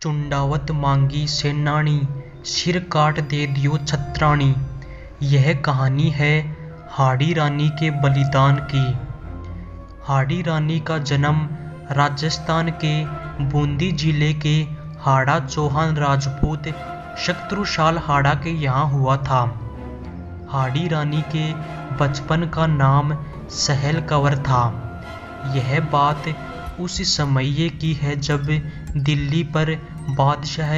चुंडावत मांगी सेनानी, सिर काट दे दियो छत्राणी। यह कहानी है हाड़ी रानी के बलिदान की। हाड़ी रानी का जन्म राजस्थान के बूंदी जिले के हाड़ा चौहान राजपूत शत्रुशाल हाड़ा के यहाँ हुआ था। हाड़ी रानी के बचपन का नाम सहल कंवर था। यह बात उस समय की है जब दिल्ली पर बादशाह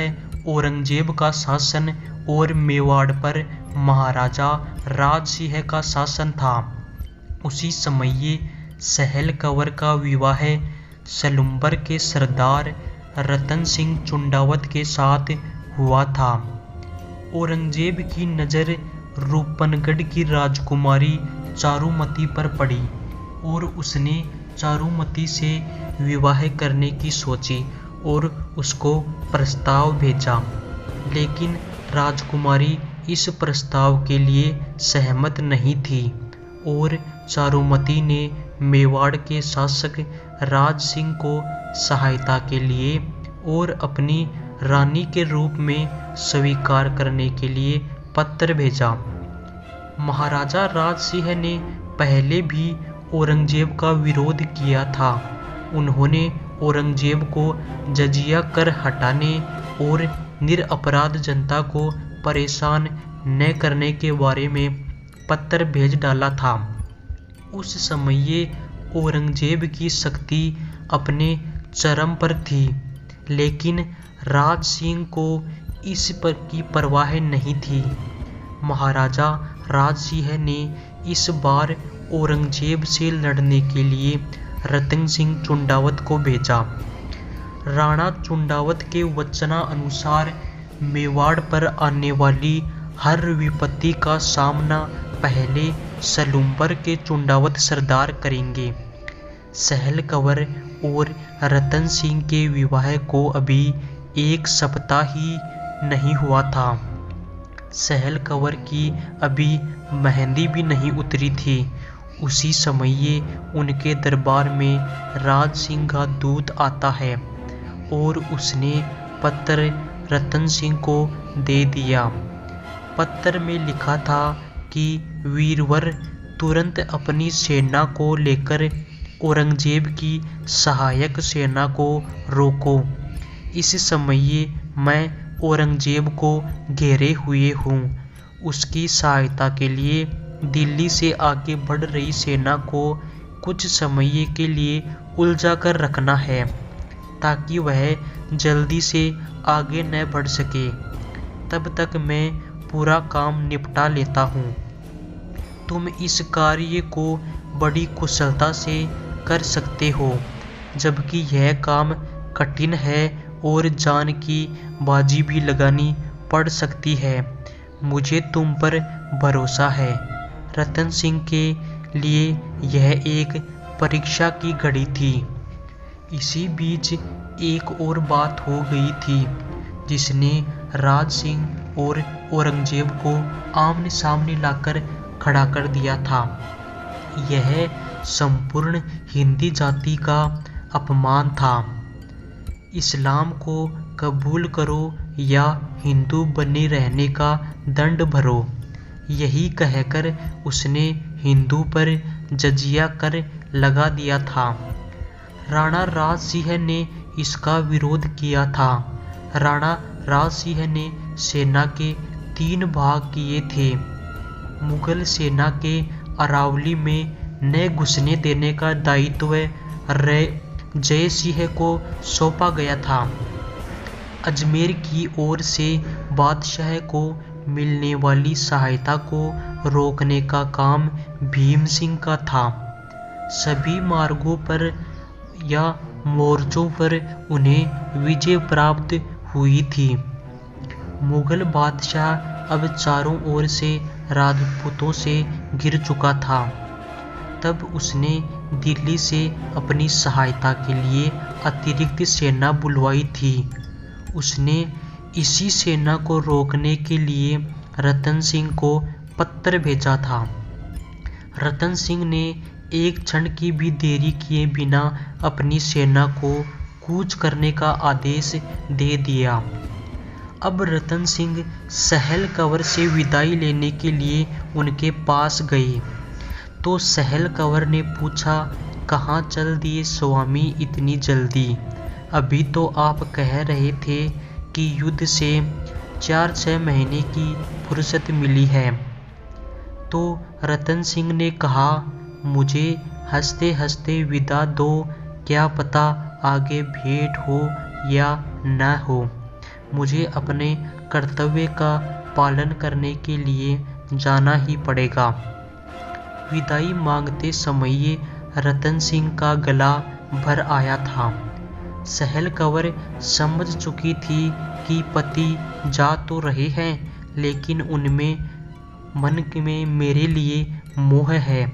औरंगजेब का शासन और मेवाड़ पर महाराजा राज सिंह का शासन था। उसी समय सहल कंवर का विवाह सलुम्बर के सरदार रतन सिंह चुंडावत के साथ हुआ था। औरंगजेब की नज़र रूपनगढ़ की राजकुमारी चारुमती पर पड़ी और उसने चारुमती से विवाह करने की सोची और उसको प्रस्ताव भेजा, लेकिन राजकुमारी इस प्रस्ताव के लिए सहमत नहीं थी और चारुमती ने मेवाड़ के शासक राज सिंह को सहायता के लिए और अपनी रानी के रूप में स्वीकार करने के लिए पत्र भेजा। महाराजा राज सिंह ने पहले भी औरंगजेब का विरोध किया था। उन्होंने औरंगजेब को जजिया कर हटाने और निरपराध जनता को परेशान न करने के बारे में पत्र भेज डाला था। उस समय औरंगजेब की शक्ति अपने चरम पर थी, लेकिन राज सिंह को इस पर की परवाह नहीं थी। महाराजा राज सिंह ने इस बार औरंगजेब से लड़ने के लिए रतन सिंह चुंडावत को भेजा। राणा चुंडावत के वचनानुसार मेवाड़ पर आने वाली हर विपत्ति का सामना पहले सलुम्बर के चुंडावत सरदार करेंगे। सहल कंवर और रतन सिंह के विवाह को अभी एक सप्ताह ही नहीं हुआ था। सहल कंवर की अभी मेहंदी भी नहीं उतरी थी। उसी समय उनके दरबार में राज सिंह का दूत आता है और उसने पत्र रतन सिंह को दे दिया। पत्र में लिखा था कि वीरवर तुरंत अपनी सेना को लेकर औरंगजेब की सहायक सेना को रोको। इस समय मैं औरंगजेब को घेरे हुए हूँ। उसकी सहायता के लिए दिल्ली से आगे बढ़ रही सेना को कुछ समय के लिए उलझा कर रखना है ताकि वह जल्दी से आगे न बढ़ सके। तब तक मैं पूरा काम निपटा लेता हूँ। तुम इस कार्य को बड़ी कुशलता से कर सकते हो, जबकि यह काम कठिन है और जान की बाजी भी लगानी पड़ सकती है। मुझे तुम पर भरोसा है। रतन सिंह के लिए यह एक परीक्षा की घड़ी थी। इसी बीच एक और बात हो गई थी जिसने राज सिंह और औरंगजेब को आमने सामने लाकर खड़ा कर दिया था। यह संपूर्ण हिंदी जाति का अपमान था। इस्लाम को कबूल करो या हिंदू बने रहने का दंड भरो, यही कहकर उसने हिंदू पर जजिया कर लगा दिया था। राणा राज सिंह ने इसका विरोध किया था। राणा राज सिंह ने सेना के 3 भाग किए थे। मुगल सेना के अरावली में न घुसने देने का दायित्व जय सिंह को सौंपा गया था। अजमेर की ओर से बादशाह को मिलने वाली सहायता को रोकने का काम भीम सिंह का था। सभी मार्गों पर या मोर्चों पर उन्हें विजय प्राप्त हुई थी। मुगल बादशाह अब चारों ओर से राजपूतों से घिर चुका था। तब उसने दिल्ली से अपनी सहायता के लिए अतिरिक्त सेना बुलवाई थी। उसने इसी सेना को रोकने के लिए रतन सिंह को पत्र भेजा था। रतन सिंह ने एक क्षण की भी देरी किए बिना अपनी सेना को कूच करने का आदेश दे दिया। अब रतन सिंह सहल कंवर से विदाई लेने के लिए उनके पास गए तो सहल कंवर ने पूछा, कहाँ चल दिए स्वामी इतनी जल्दी? अभी तो आप कह रहे थे कि युद्ध से 4-6 महीने की फुर्सत मिली है। तो रतन सिंह ने कहा, मुझे हंसते हंसते विदा दो, क्या पता आगे भेंट हो या न हो। मुझे अपने कर्तव्य का पालन करने के लिए जाना ही पड़ेगा। विदाई मांगते समय रतन सिंह का गला भर आया था। सहल कंवर समझ चुकी थी कि पति जा तो रहे हैं, लेकिन उनमें मन में मेरे लिए मोह है।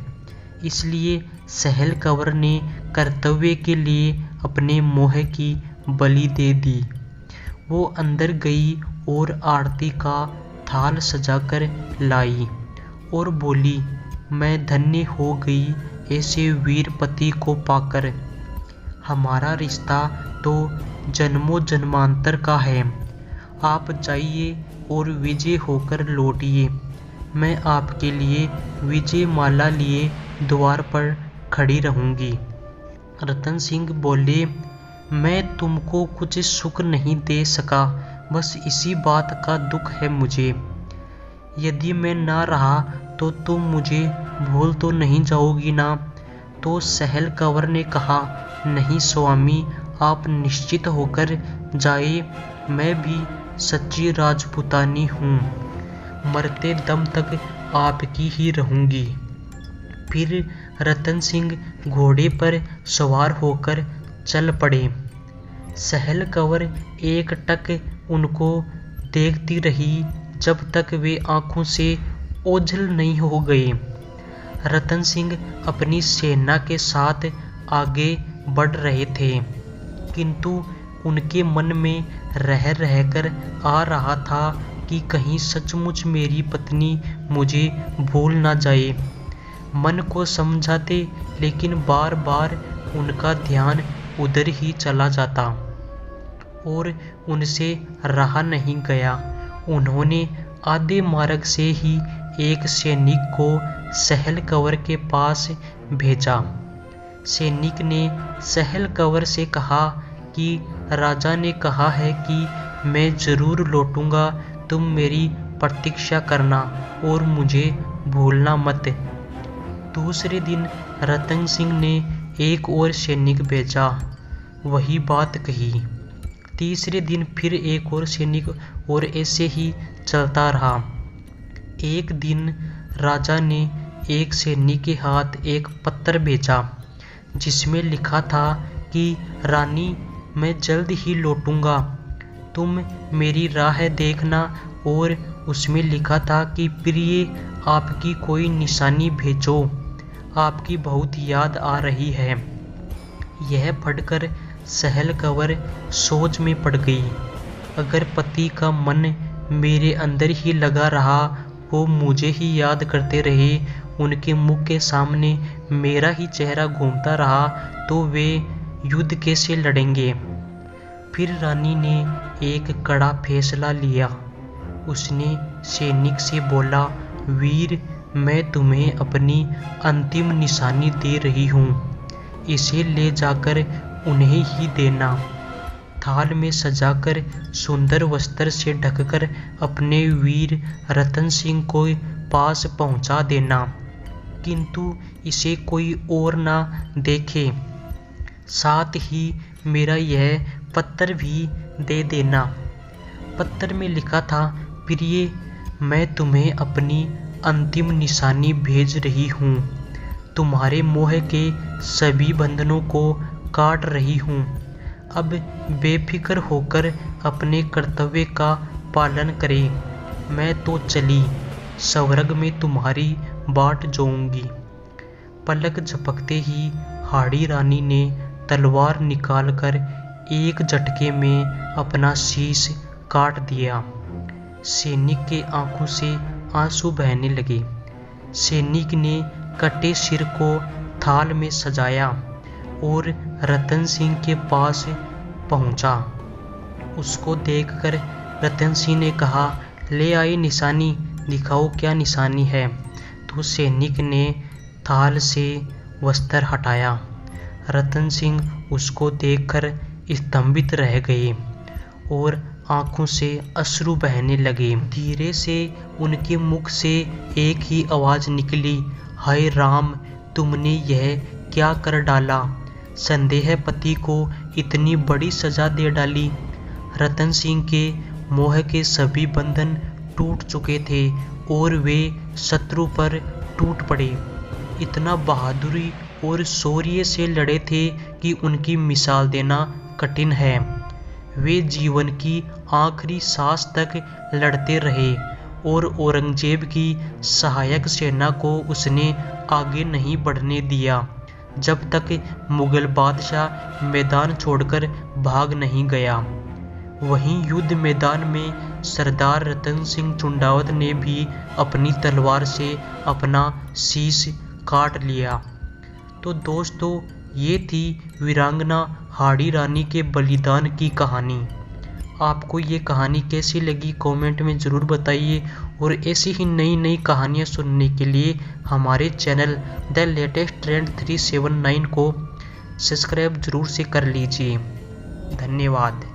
इसलिए सहल कंवर ने कर्तव्य के लिए अपने मोह की बलि दे दी। वो अंदर गई और आरती का थाल सजाकर लाई और बोली, मैं धन्य हो गई ऐसे वीर पति को पाकर। हमारा रिश्ता तो जन्मों जन्मांतर का है। आप जाइए और विजय होकर लौटिए। मैं आपके लिए विजय माला लिए द्वार पर खड़ी रहूंगी। रतन सिंह बोले, मैं तुमको कुछ सुख नहीं दे सका, बस इसी बात का दुख है मुझे। यदि मैं ना रहा तो तुम मुझे भूल तो नहीं जाओगी ना? तो सहल कंवर ने कहा, नहीं स्वामी, आप निश्चित होकर जाए। मैं भी सच्ची राजपूतानी हूँ, मरते दम तक आपकी ही रहूंगी। फिर रतन सिंह घोड़े पर सवार होकर चल पड़े। सहल कंवर एक टक उनको देखती रही जब तक वे आंखों से ओझल नहीं हो गए। रतन सिंह अपनी सेना के साथ आगे बढ़ रहे थे, किंतु उनके मन में रह रहकर आ रहा था कि कहीं सचमुच मेरी पत्नी मुझे भूल ना जाए। मन को समझाते, लेकिन बार बार उनका ध्यान उधर ही चला जाता और उनसे रहा नहीं गया। उन्होंने आधे मार्ग से ही एक सैनिक को सहल कंवर के पास भेजा। सैनिक ने सहल कंवर से कहा कि राजा ने कहा है कि मैं जरूर लौटूंगा, तुम मेरी प्रतीक्षा करना और मुझे भूलना मत। दूसरे दिन रतन सिंह ने एक और सैनिक भेजा, वही बात कही। तीसरे दिन फिर एक और सैनिक, और ऐसे ही चलता रहा। एक दिन राजा ने एक सैनिक के हाथ एक पत्र भेजा जिसमें लिखा था कि रानी, मैं जल्द ही लौटूंगा, तुम मेरी राह देखना। और उसमें लिखा था कि प्रिय, आपकी कोई निशानी भेजो, आपकी बहुत याद आ रही है। यह पढ़कर सहल कंवर सोच में पड़ गई। अगर पति का मन मेरे अंदर ही लगा रहा, वो मुझे ही याद करते रहे, उनके मुख के सामने मेरा ही चेहरा घूमता रहा, तो वे युद्ध कैसे लड़ेंगे। फिर रानी ने एक कड़ा फैसला लिया। उसने सैनिक से बोला, वीर, मैं तुम्हें अपनी अंतिम निशानी दे रही हूँ, इसे ले जाकर उन्हें ही देना। थाल में सजाकर सुंदर वस्त्र से ढककर अपने वीर रतन सिंह को पास पहुंचा देना, किंतु इसे कोई और ना देखे। साथ ही मेरा यह पत्र भी दे देना। पत्र में लिखा था, प्रिय, मैं तुम्हें अपनी अंतिम निशानी भेज रही हूँ, तुम्हारे मोह के सभी बंधनों को काट रही हूँ। अब बेफिक्र होकर अपने कर्तव्य का पालन करें। मैं तो चली, स्वर्ग में तुम्हारी बाट जोऊंगी। पलक झपकते ही हाड़ी रानी ने तलवार निकालकर एक झटके में अपना शीश काट दिया। सैनिक के आंखों से आंसू बहने लगे। सैनिक ने कटे सिर को थाल में सजाया और रतन सिंह के पास पहुंचा। उसको देखकर रतन सिंह ने कहा, ले आई निशानी, दिखाओ क्या निशानी है। तो सैनिक ने थाल से वस्त्र हटाया। रतन सिंह उसको देखकर स्तंभित रह गए और आंखों से अश्रु बहने लगे। धीरे से उनके मुख से एक ही आवाज निकली, हाय राम, तुमने यह क्या कर डाला। संदेह पति को इतनी बड़ी सजा दे डाली। रतन सिंह के मोह के सभी बंधन टूट चुके थे और वे शत्रु पर टूट पड़े। इतना बहादुरी और शौर्य से लड़े थे कि उनकी मिसाल देना कठिन है। वे जीवन की आखिरी सांस तक लड़ते रहे और औरंगजेब की सहायक सेना को उसने आगे नहीं बढ़ने दिया जब तक मुगल बादशाह मैदान छोड़कर भाग नहीं गया। वहीं युद्ध मैदान में सरदार रतन सिंह चुंडावत ने भी अपनी तलवार से अपना शीश काट लिया। तो दोस्तों, ये थी वीरांगना हाड़ी रानी के बलिदान की कहानी। आपको ये कहानी कैसी लगी कमेंट में ज़रूर बताइए और ऐसी ही नई नई कहानियाँ सुनने के लिए हमारे चैनल द लेटेस्ट ट्रेंड 379 को सब्सक्राइब ज़रूर से कर लीजिए। धन्यवाद।